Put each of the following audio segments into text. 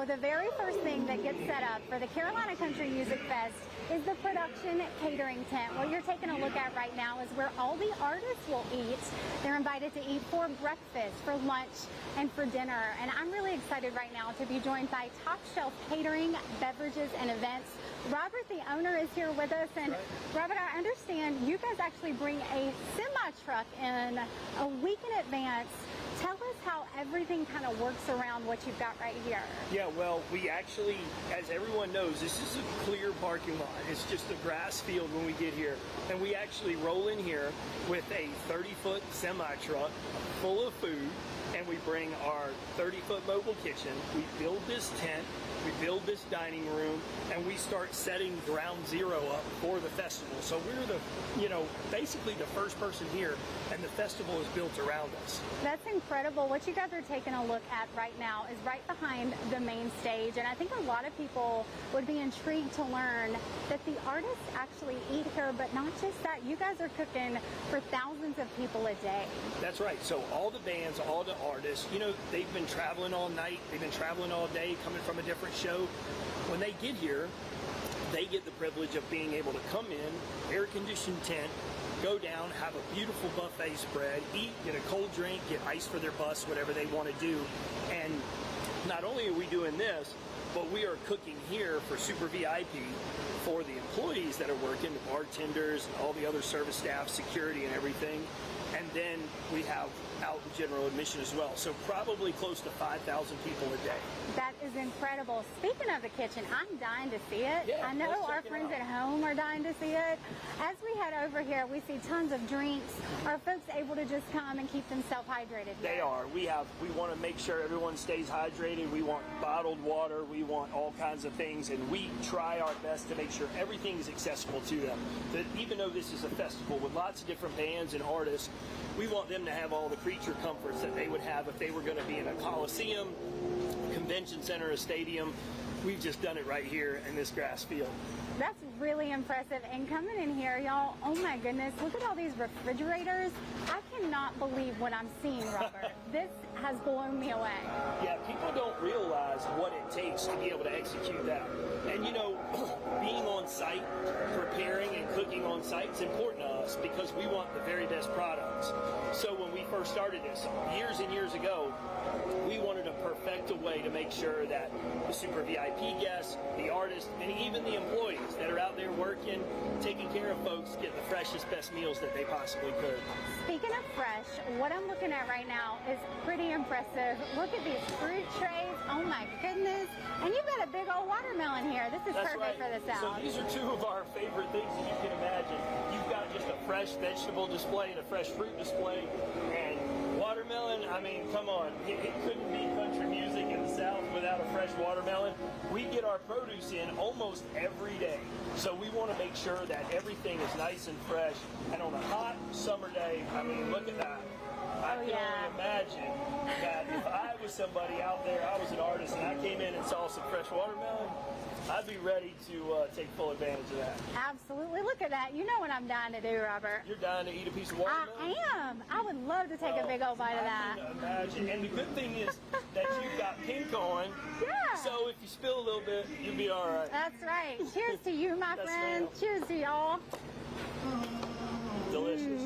So the very first thing that gets set up for the Carolina Country Music Fest is the production catering tent. What you're taking a look at right now is where all the artists will eat. They're invited to eat for breakfast, for lunch, and for dinner. And I'm really excited right now to be joined by Top Shelf Catering, Beverages, and Events. Robert, the owner, is here with us. And Robert, I understand you guys actually bring a semi-truck in a week in advance. Tell us how everything kind of works around what you've got right here. Yeah, well, we actually, as everyone knows, this is a clear parking lot. It's just a grass field when we get here. And we actually roll in here with a 30-foot semi-truck full of food, and we bring our 30-foot mobile kitchen. We build this tent, we build this dining room, and we start setting ground zero up for the festival. So we're basically the first person here, and the festival is built around us. That's incredible. What you guys are taking a look at right now is right behind the main stage, and I think a lot of people would be intrigued to learn that the artists actually eat here, but not just that. You guys are cooking for thousands of people a day. That's right. So all the bands, all the artists, they've been traveling all night, they've been traveling all day, coming from a different show. When they get here, they get the privilege of being able to come in, air-conditioned tent, go down, have a beautiful buffet spread, eat, get a cold drink, get ice for their bus, whatever they want to do. And not only are we doing this, but we are cooking here for Super VIP for the employees that are working, the bartenders, and all the other service staff, security and everything. And then we have out general admission as well. So probably close to 5,000 people a day. That is incredible. Speaking of the kitchen, I'm dying to see it. Yeah, I know our friends at home are dying to see it. As we head over here, we see tons of drinks. Are folks able to just come and keep themselves hydrated here? They are. We want to make sure everyone stays hydrated. We want bottled water. We want all kinds of things, and we try our best to make sure everything is accessible to them. That even though this is a festival with lots of different bands and artists, we want them to have all the creature comforts that they would have if they were going to be in a coliseum, convention center, a stadium. We've just done it right here in this grass field. That's really impressive. And coming in here, y'all, oh my goodness, look at all these refrigerators. I cannot believe what I'm seeing, Robert. This has blown me away. Yeah, people don't realize what it takes to be able to execute that. And being on site, preparing and cooking on site is important to us because we want the very best products. So when we first started this years and years ago, we wanted to perfect a way to make sure that the Super VIP guests, the artists, and even the employees that are out there working, taking care of folks, get the freshest, best meals that they possibly could. Speaking of fresh, what I'm looking at right now is pretty impressive. Look at these fruit trays. Oh my goodness. And you've got a big old watermelon here. This is perfect for the South. So these are two of our favorite things that you can imagine. You've got just a fresh vegetable display and a fresh fruit display. And watermelon, I mean, come on. It couldn't be country music in the South without a fresh watermelon. We get our produce in almost every day. So we want to make sure that everything is nice and fresh. And on a hot summer day, I mean, look at that. I can only imagine that if I was somebody out there, I was an artist, and I came in and saw some fresh watermelon, I'd be ready to take full advantage of that. Absolutely. Look at that. You know what I'm dying to do, Robert. You're dying to eat a piece of watermelon? I am. I would love to take a big old bite of that. I can imagine. And the good thing is that you've got pink on. Yeah. So if you spill a little bit, you'll be all right. That's right. Cheers to you, my friend. Right. Cheers to y'all. Delicious.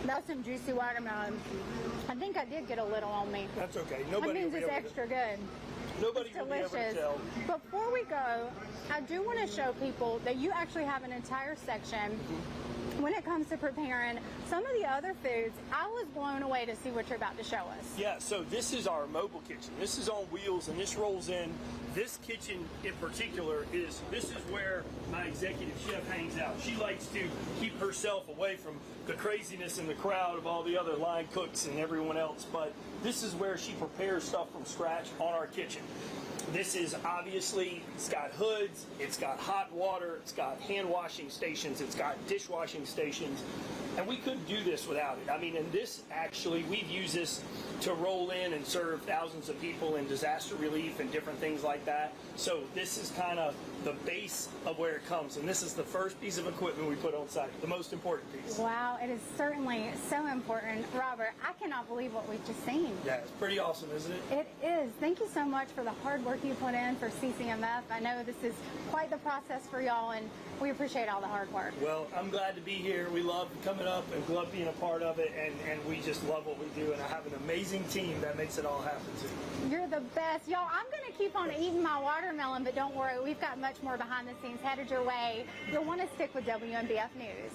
That's some juicy watermelon. I think I did get a little on me. That's okay. Nobody that means it's extra good. Nobody will be able to tell. Before we go, I do want to show people that you actually have an entire section when it comes to preparing some of the other foods. I was blown away to see what you're about to show us. Yeah, so this is our mobile kitchen. This is on wheels, and this rolls in. This kitchen in particular this is where my executive chef hangs out. She likes to keep herself away from the craziness and the crowd of all the other line cooks and everyone else, but this is where she prepares stuff from scratch on our kitchen. station. This is obviously, it's got hoods, it's got hot water, it's got hand washing stations, it's got dishwashing stations, and we couldn't do this without it. I mean, and this actually, we've used this to roll in and serve thousands of people in disaster relief and different things like that. So this is kind of the base of where it comes, and this is the first piece of equipment we put on site, the most important piece. Wow, it is certainly so important. Robert, I cannot believe what we've just seen. Yeah, it's pretty awesome, isn't it? It is. Thank you so much for the hard work you put in for CCMF. I know this is quite the process for y'all, and we appreciate all the hard work. Well, I'm glad to be here. We love coming up and love being a part of it, and we just love what we do, and I have an amazing team that makes it all happen too. You're the best. Y'all, I'm going to keep on eating my watermelon, but don't worry, we've got much more behind the scenes headed your way. You'll want to stick with WNBF News.